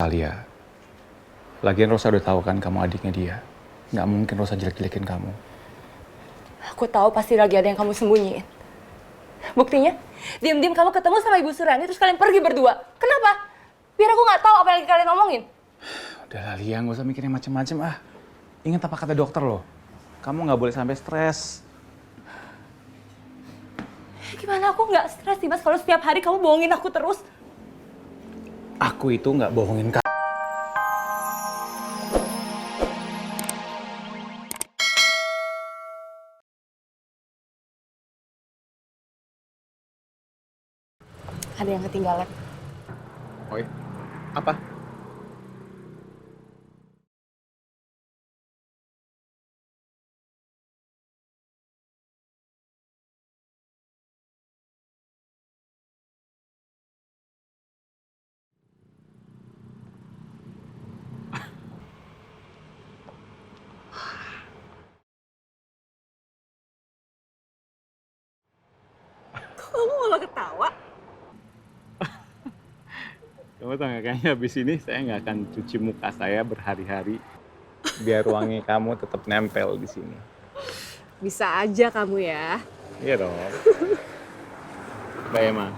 Lia. Lagian Rosa udah tahu kan kamu adiknya dia. Nggak mungkin Rosa jelek-jelekin kamu. Aku tahu pasti lagi ada yang kamu sembunyiin. Buktinya, diam-diam kamu ketemu sama Ibu Suryani terus kalian pergi berdua. Kenapa? Biar aku nggak tahu apa yang lagi kalian omongin. Udah Lia, nggak usah mikirin macem-macem ah. Ingat apa kata dokter loh. Kamu nggak boleh sampai stres. Gimana aku nggak stres sih Mas kalau setiap hari kamu bohongin aku terus? Aku itu nggak bohongin kamu. Ada yang ketinggalan. Oi, apa? Kamu malah ketawa? Kamu tau gak, kayaknya habis ini saya nggak akan cuci muka saya berhari-hari. Biar wangi kamu tetap nempel di sini. Bisa aja kamu ya. Iya dong. Baik emang.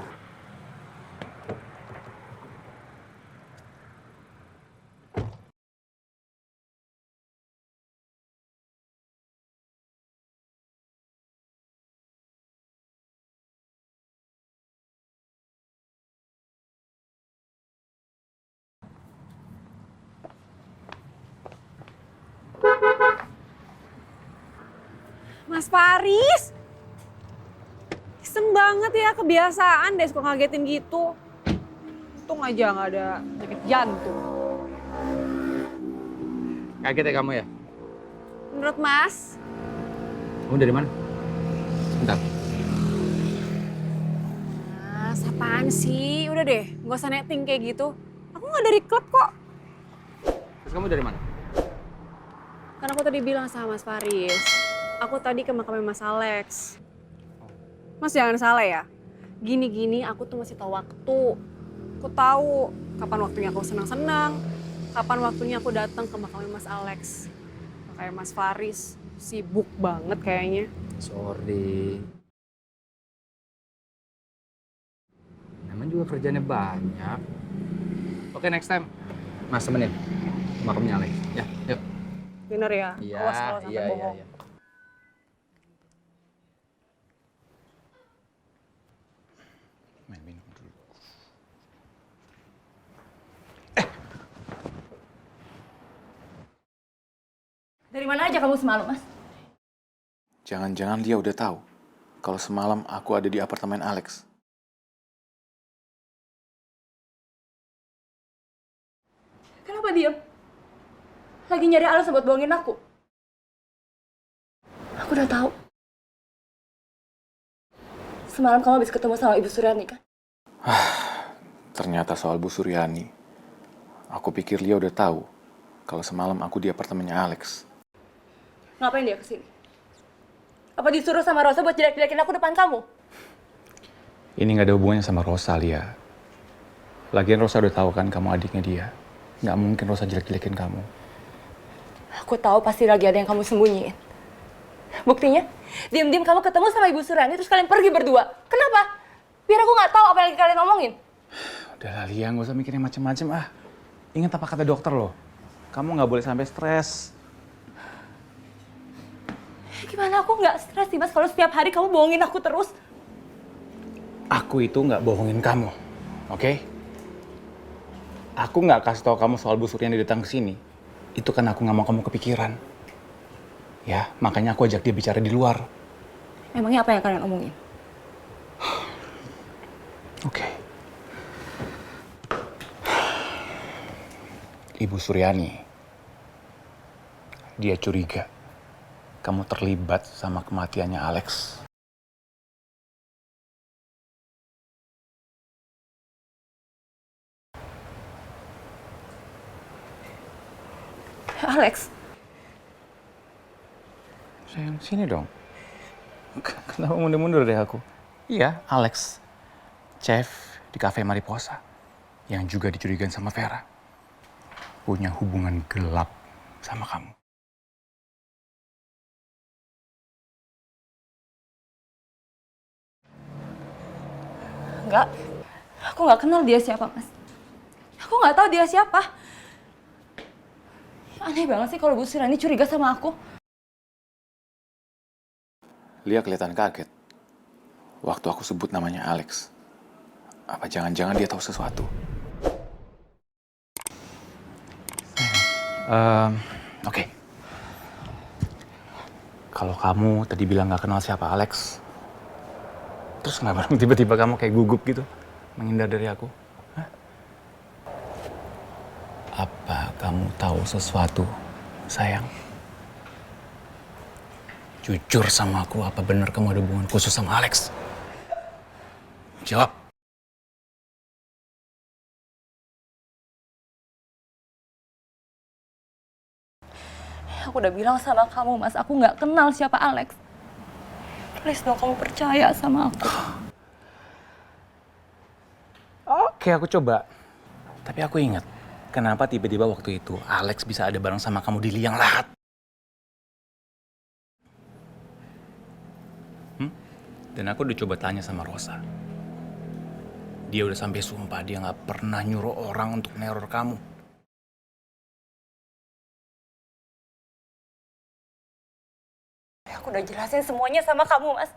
Mas Faris, iseng banget ya, kebiasaan deh suka ngagetin gitu. Untung aja nggak ada sakit jantung. Kaget ya kamu ya? Menurut Mas? Kamu dari mana? Bentar. Mas, apaan sih? Udah deh, nggak usah netting kayak gitu. Aku nggak dari klub kok. Terus kamu dari mana? Karena aku tadi bilang sama Mas Faris, aku tadi ke makamnya Mas Alex. Mas jangan salah ya, gini-gini aku tuh masih tahu waktu. Aku tahu kapan waktunya aku senang-senang, kapan waktunya aku datang ke makamnya Mas Alex. Kayak Mas Faris, sibuk banget kayaknya. Sorry. Namanya juga kerjanya banyak. Oke, next time. Mas temenin. Makamnya Alex. Ya, yuk. Bener ya, Iya, awas kalau sampai bohong. iya. Main minum dulu. Dari mana aja kamu semalam, Mas? Jangan-jangan dia udah tahu kalau semalam aku ada di apartemen Alex. Kenapa diam? Lagi nyari alasan buat bohongin aku. Aku udah tahu. Semalam kamu habis ketemu sama Ibu Suryani kan? Ternyata soal Bu Suryani. Aku pikir Lia udah tahu kalau semalam aku di apartemennya Alex. Ngapain dia kesini? Apa disuruh sama Rosa buat jelek-jelekin aku depan kamu? Ini nggak ada hubungannya sama Rosa, Lia. Lagian Rosa udah tahu kan kamu adiknya dia. Nggak mungkin Rosa jelek-jelekin kamu. Aku tahu pasti lagi ada yang kamu sembunyiin. Buktinya, diam-diam kamu ketemu sama Ibu Suryani terus kalian pergi berdua. Kenapa? Biar aku nggak tahu apa yang lagi kalian omongin. Udah lah, Lia, nggak usah mikirin macem-macem ah. Ingat apa kata dokter loh. Kamu nggak boleh sampai stres. Gimana aku nggak stres sih Mas kalau setiap hari kamu bohongin aku terus? Aku itu nggak bohongin kamu, oke? Aku nggak kasih tahu kamu soal Bu Suryani datang ke sini. Itu kan aku nggak mau kamu kepikiran. Ya, makanya aku ajak dia bicara di luar. Memangnya apa yang kalian omongin? Oke. Ibu Suryani, dia curiga kamu terlibat sama kematiannya Alex. Alex, Sayang, sini dong. Kenapa mundur-mundur deh aku? Iya, Alex. Chef di Cafe Mariposa. Yang juga dicurigain sama Vera. punya hubungan gelap sama kamu. Enggak, aku nggak kenal dia siapa, Mas. Aku nggak tahu dia siapa. Aneh banget sih kalau Bu Surani curiga sama aku. Lia kelihatan kaget waktu aku sebut namanya Alex. Apa jangan-jangan dia tahu sesuatu? Oke. Kalau kamu tadi bilang nggak kenal siapa Alex, terus kenapa tiba-tiba kamu kayak gugup gitu, menghindar dari aku? Hah? Apa kamu tahu sesuatu, sayang? Jujur sama aku, apa benar kamu ada hubungan khusus sama Alex? Jawab. Aku udah bilang sama kamu, Mas, aku nggak kenal siapa Alex. Please dong kamu percaya sama aku. Oke, aku coba. Tapi aku ingat, kenapa tiba-tiba waktu itu Alex bisa ada bareng sama kamu di liang lahat? Dan aku udah coba tanya sama Rosa. Dia udah sampai sumpah dia nggak pernah nyuruh orang untuk neror kamu. Aku udah jelasin semuanya sama kamu, Mas.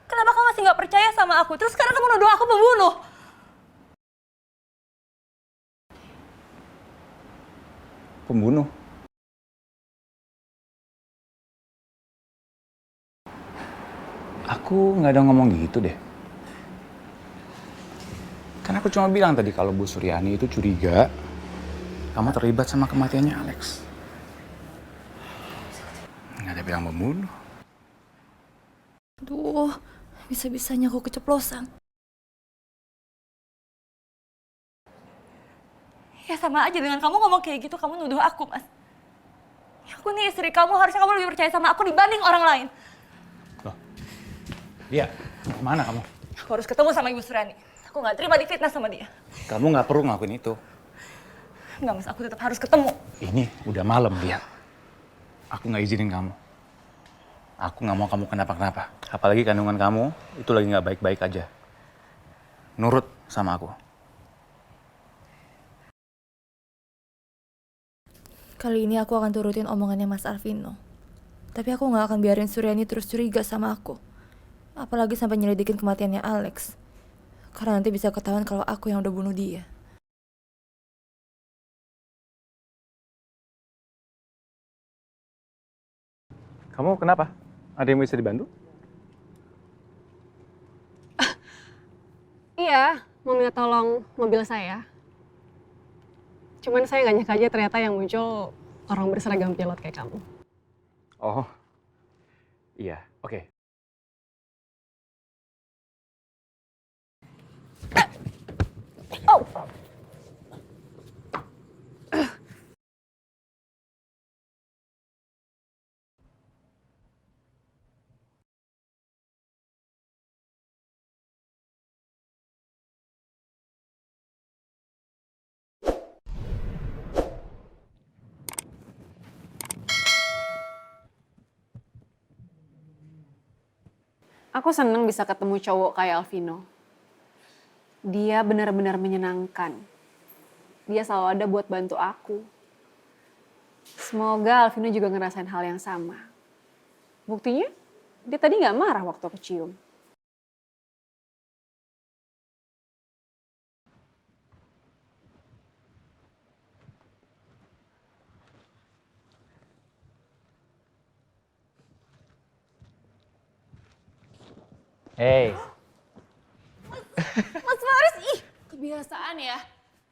Kenapa kamu masih nggak percaya sama aku? Terus sekarang kamu nuduh aku pembunuh. Pembunuh? Aku nggak ada ngomong gitu deh. Kan aku cuma bilang tadi kalau Bu Suryani itu curiga kamu terlibat sama kematiannya Alex. Nggak ada bilang pembunuh. Aduh, bisa-bisanya aku keceplosan. Ya sama aja dengan kamu ngomong kayak gitu, kamu nuduh aku, Mas. Ya, aku nih istri kamu, harusnya kamu lebih percaya sama aku dibanding orang lain. Loh, Lia, kemana kamu? Aku harus ketemu sama Ibu Suryani. Aku nggak terima difitnah sama dia. Kamu nggak perlu ngelakuin itu. Enggak, Mas, aku tetap harus ketemu. Ini udah malam, Lia. Aku nggak izinin kamu. Aku nggak mau kamu kenapa-kenapa. Apalagi kandungan kamu itu lagi nggak baik-baik aja. Nurut sama aku. Kali ini aku akan turutin omongannya Mas Alvino. Tapi aku nggak akan biarin Suryani terus curiga sama aku. Apalagi sampai nyelidikin kematiannya Alex. Karena nanti bisa ketahuan kalau aku yang udah bunuh dia. Kamu kenapa? Ada yang bisa dibantu? Iya, mau minta tolong mobil saya. Cuman saya nggak nyangka aja ternyata yang muncul orang berseragam pilot kayak kamu. Oh, iya, oke. Oh! Aku seneng bisa ketemu cowok kayak Alvino. Dia benar-benar menyenangkan. Dia selalu ada buat bantu aku. Semoga Alvino juga ngerasain hal yang sama. Buktinya, dia tadi nggak marah waktu aku cium. Hey, Mas Faris, ih kebiasaan ya.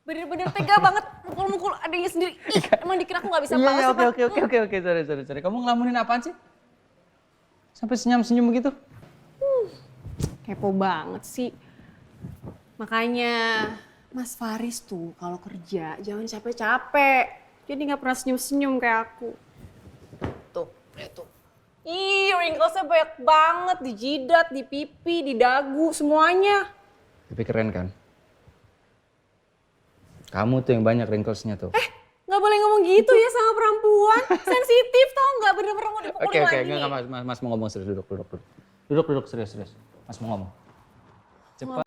Bener-bener tega banget mukul-mukul adiknya sendiri. Ih, emang dikira aku nggak bisa iya, balas iya, apa? oke, sorry. Kamu ngelamunin apaan sih? Sampai senyum-senyum begitu? Kepo banget sih. Makanya Mas Faris tuh kalau kerja jangan capek-capek. Jadi nggak pernah senyum-senyum kayak aku. Tuh, lihat tuh. Ih, wrinklesnya banyak banget di jidat, di pipi, di dagu, semuanya. Tapi keren kan? Kamu tuh yang banyak wrinklesnya tuh. Nggak Gak boleh ngomong gitu ya sama perempuan. Sensitif tau nggak, bener-bener mau dipukulin Oke, lagi. enggak, mas mau ngomong serius, duduk, serius. Mas mau ngomong. Cepat.